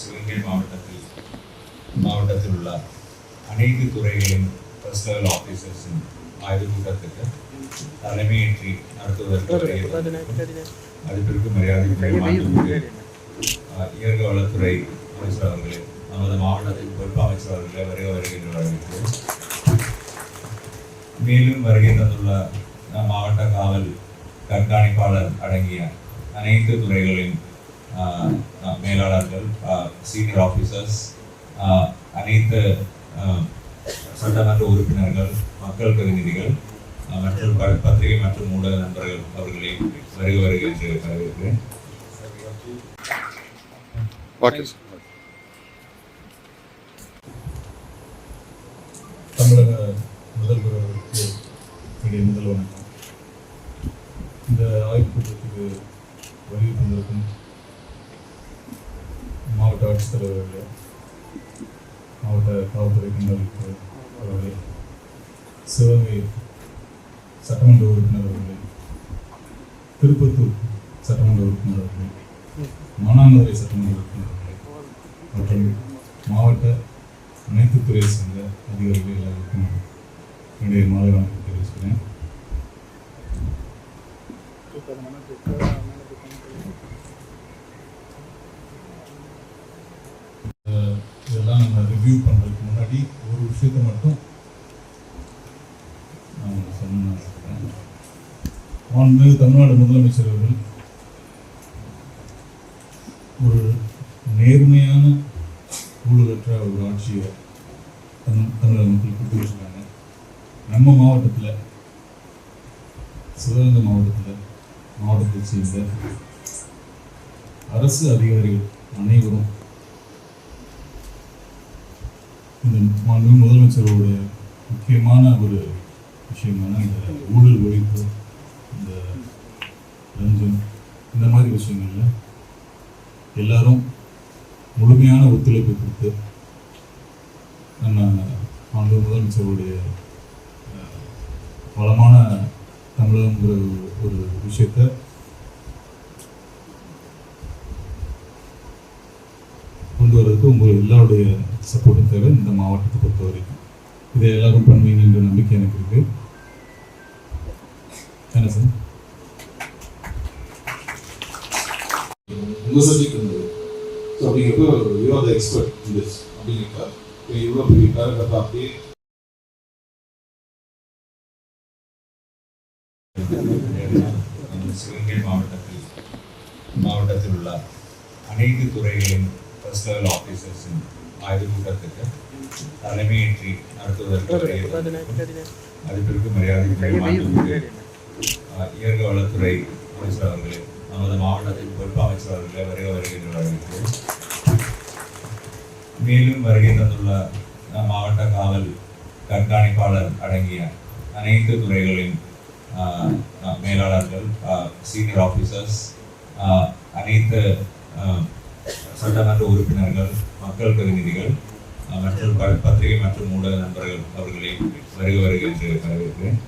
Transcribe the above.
சிவகங்கை மாவட்டத்தில் உள்ள அனைத்து துறைகளின் ஃபர்ஸ்ட் லெவல் ஆஃபீஸர்ஸின் ஆய்வுக் கூட்டத்துக்கு தலைமையேற்றி நடத்துவதற்கு மதிப்பிற்கு மரியாதை இயற்கை வளத்துறை அமைச்சர் அவர்களே, நமது மாவட்டத்தின் பொறுப்பு அமைச்சர் அவர்களே வருகின்ற மேலும் வருகை தந்துள்ள மாவட்ட காவல் கண்காணிப்பாளர் அடங்கிய அனைத்து துறைகளின் மேலாளர்கள், சீனியர் ஆஃபீஸர்ஸ், அனைத்து சட்டமன்ற உறுப்பினர்கள், மக்கள் பிரதிநிதிகள் மற்றும் பத்திரிகை மற்றும் ஊடக நண்பர்கள் அவர்களை வருக என்று வரவேற்கிறேன். தமிழக முதல்வர் அவர்களுக்கு என்னுடைய முதல் வணக்கம். இந்த ஆய்வுக் கூட்டத்துக்கு வருகை தந்திருக்கும் மாவட்ட ஆட்சித்தலைவர்களே, மாவட்ட காவல்துறை கண்காணிப்பு அவர்களே, சிவகங்கை சட்டமன்ற உறுப்பினர் அவர்களே, திருப்பத்தூர் சட்டமன்ற உறுப்பினர் அவர்களே, மானாமதுரை சட்டமன்ற உறுப்பினர் அவர்களே மற்றும் மாவட்ட அனைத்து துறையை சேர்ந்த அதிகாரிகள் எல்லாருக்கும் என்னுடைய மாலை வணக்கம் தெரிவிச்சுக்கிறேன். இதெல்லாம் நம்ம ரிவ்யூ பண்ணுறதுக்கு முன்னாடி ஒரு விஷயத்தை மட்டும் நான் சொன்ன தமிழ்நாடு முதலமைச்சர் அவர்கள் ஒரு நேர்மையான ஊழலற்ற ஒரு ஆட்சியை தமிழக மக்கள் கொடுத்து வச்சுருக்காங்க. நம்ம மாவட்டத்தில், சிவகங்கை மாவட்டத்தை சேர்ந்த அரசு அதிகாரிகள் அனைவரும் இந்த முதலமைச்சருடைய முக்கியமான ஒரு விஷயமான இந்த ஊழல் ஒழிப்பு, இந்த லஞ்சம், இந்த மாதிரி விஷயங்களில் எல்லாரும் முழுமையான ஒத்துழைப்பு கொடுத்து நம்ம முதலமைச்சருடைய வளமான தமிழகங்கிற ஒரு விஷயத்தை கொண்டு வர்றதுக்கு உங்கள் எல்லாருடைய சப்போர்ட்டும் தேவை. இந்த மாவட்டத்தை பொறுத்த வரைக்கும் இதை எல்லாரும் பண்ணுவீங்கன்ற நம்பிக்கை எனக்கு இருக்கு. என்ன சார் உங்கள் சப்ஜெக்ட் இருந்தது. ஸோ அப்படிங்கிறப்ப you are the expert in this அப்படிங்கிறப்ப இவ்வளோ பெரிய பேரகிராஃப் அப்படியே சிவகங்கை மாவட்டத்தில் உள்ள அனைத்து துறைகளின் ஃபர்ஸ்ட் லெவல் ஆஃபீஸர்ஸின் ஆய்வுக் கூட்டத்துக்கு தலைமையேற்றி நடத்துவதற்கு மதிப்பிற்கு மரியாதை இயற்கை வளத்துறை அமைச்சர் அவர்களே, நமது மாவட்டத்தின் பொறுப்பு அமைச்சர் அவர்களே வருகின்ற வரவேற்கிறேன். மேலும் வருகை தந்துள்ள மாவட்ட காவல் கண்காணிப்பாளர் அடங்கிய அனைத்து துறைகளின் மேலாளர்கள், சீனியர் ஆஃபீஸர்ஸ், அனைத்து சட்டமன்ற உறுப்பினர்கள், மக்கள் பிரதிநிதிகள் மற்றும் பத்திரிகை மற்றும் ஊடக நண்பர்கள் அவர்களை வருக என்று வரவேற்கிறேன்.